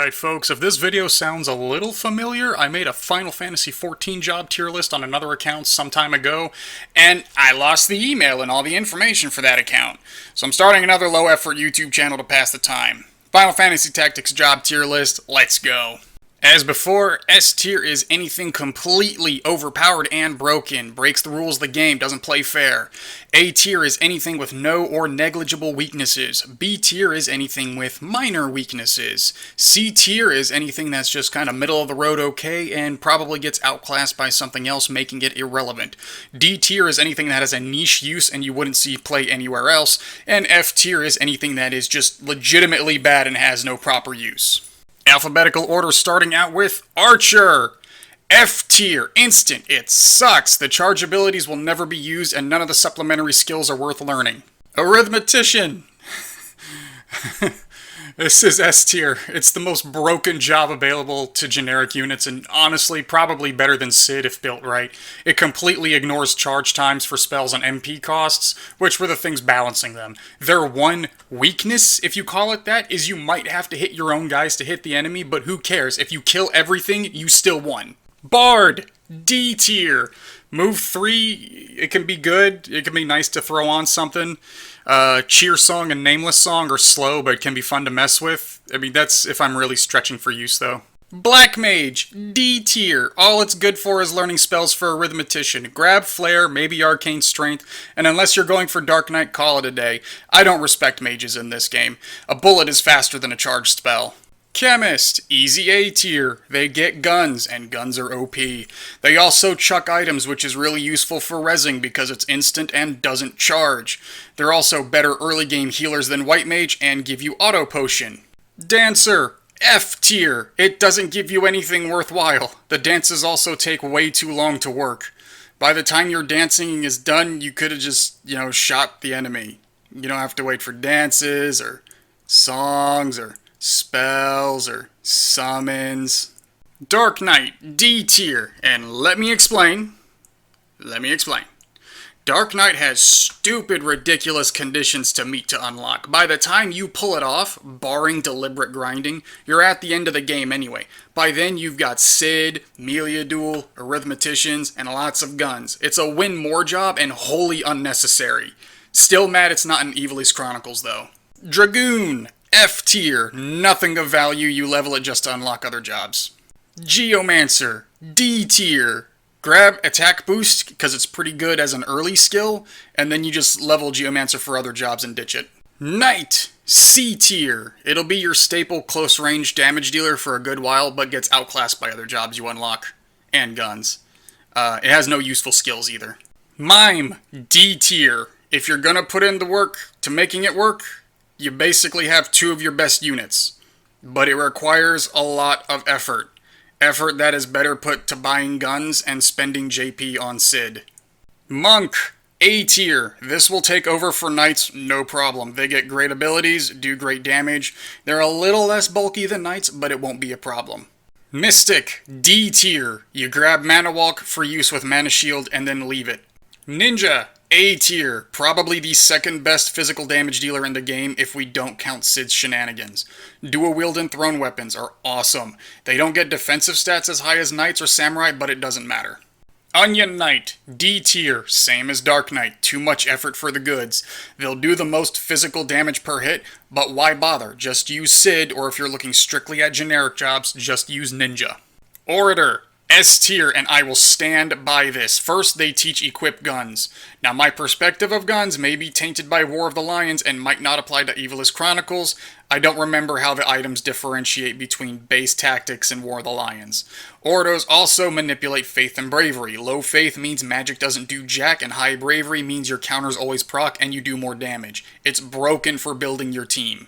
Alright folks, if this video sounds a little familiar, I made a Final Fantasy XIV job tier list on another account some time ago, and I lost the email and all the information for that account. So I'm starting another low-effort YouTube channel to pass the time. Final Fantasy Tactics job tier list, let's go. As before, S tier is anything completely overpowered and broken, breaks the rules of the game, doesn't play fair. A tier is anything with no or negligible weaknesses. B tier is anything with minor weaknesses. C tier is anything that's just kind of middle of the road okay and probably gets outclassed by something else, making it irrelevant. D tier is anything that has a niche use and you wouldn't see play anywhere else. And F tier is anything that is just legitimately bad and has no proper use. Alphabetical order starting out with Archer. F tier, instant, it sucks. The charge abilities will never be used and none of the supplementary skills are worth learning. Arithmetician. This is S tier. It's the most broken job available to generic units and honestly probably better than Cid if built right. It completely ignores charge times for spells and MP costs, which were the things balancing them. Their one weakness, if you call it that, is you might have to hit your own guys to hit the enemy, but who cares? If you kill everything, you still won. Bard. D tier. Move 3, it can be good, it can be nice to throw on something. Cheer Song and Nameless Song are slow, but can be fun to mess with. I mean, that's if I'm really stretching for use, though. Black Mage, D tier. All it's good for is learning spells for Arithmetician. Grab Flare, maybe Arcane Strength, and unless you're going for Dark Knight, call it a day. I don't respect mages in this game. A bullet is faster than a charged spell. Chemist, easy A tier. They get guns, and guns are OP. They also chuck items, which is really useful for rezzing because it's instant and doesn't charge. They're also better early game healers than White Mage and give you auto potion. Dancer, F tier. It doesn't give you anything worthwhile. The dances also take way too long to work. By the time your dancing is done, you could have just, shot the enemy. You don't have to wait for dances or songs or spells or summons. Dark Knight, D tier, and let me explain. Dark Knight has stupid, ridiculous conditions to meet to unlock. By the time you pull it off, barring deliberate grinding, you're at the end of the game anyway. By then you've got Cid, Meliadoul, Arithmeticians, and lots of guns. It's a win more job and wholly unnecessary. Still mad it's not in Ivalice Chronicles though. Dragoon, F tier, nothing of value, you level it just to unlock other jobs. Geomancer, D tier. Grab attack boost, because it's pretty good as an early skill, and then you just level Geomancer for other jobs and ditch it. Knight, C tier. It'll be your staple close range damage dealer for a good while, but gets outclassed by other jobs you unlock. And guns. It has no useful skills either. Mime, D tier. If you're gonna put in the work to making it work, you basically have 2 of your best units, but it requires a lot of effort. Effort that is better put to buying guns and spending JP on Cid. Monk, A tier. This will take over for knights, no problem. They get great abilities, do great damage. They're a little less bulky than knights, but it won't be a problem. Mystic, D tier. You grab Mana Walk for use with Mana Shield and then leave it. Ninja, A tier, probably the second best physical damage dealer in the game if we don't count Cid's shenanigans. Dual wield and thrown weapons are awesome. They don't get defensive stats as high as Knights or Samurai, but it doesn't matter. Onion Knight, D tier, same as Dark Knight, too much effort for the goods. They'll do the most physical damage per hit, but why bother? Just use Cid, or if you're looking strictly at generic jobs, just use Ninja. Orator, S tier, and I will stand by this. First, they teach equip guns. Now, my perspective of guns may be tainted by War of the Lions and might not apply to Ivalice Chronicles. I don't remember how the items differentiate between base tactics and War of the Lions. Ordos also manipulate faith and bravery. Low faith means magic doesn't do jack, and high bravery means your counters always proc and you do more damage. It's broken for building your team.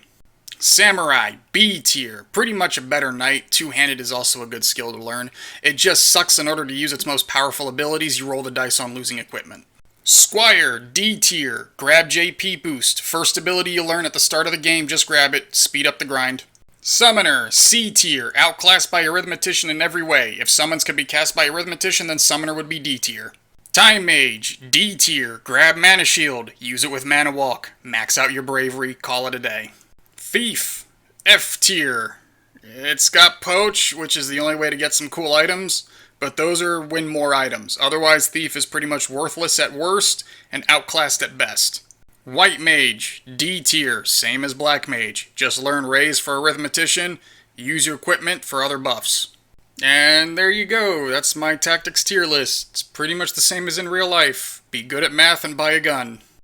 Samurai, B tier. Pretty much a better knight. Two-handed is also a good skill to learn. It just sucks in order to use its most powerful abilities, you roll the dice on losing equipment. Squire, D tier. Grab JP boost. First ability you learn at the start of the game, just grab it. Speed up the grind. Summoner, C tier. Outclassed by Arithmetician in every way. If summons could be cast by Arithmetician, then Summoner would be D tier. Time Mage, D tier. Grab Mana Shield. Use it with Mana Walk. Max out your bravery. Call it a day. Thief, F tier. It's got Poach, which is the only way to get some cool items, but those are win more items. Otherwise, Thief is pretty much worthless at worst and outclassed at best. White Mage, D tier, same as Black Mage. Just learn Raise for Arithmetician, use your equipment for other buffs. And there you go, that's my tactics tier list. It's pretty much the same as in real life. Be good at math and buy a gun.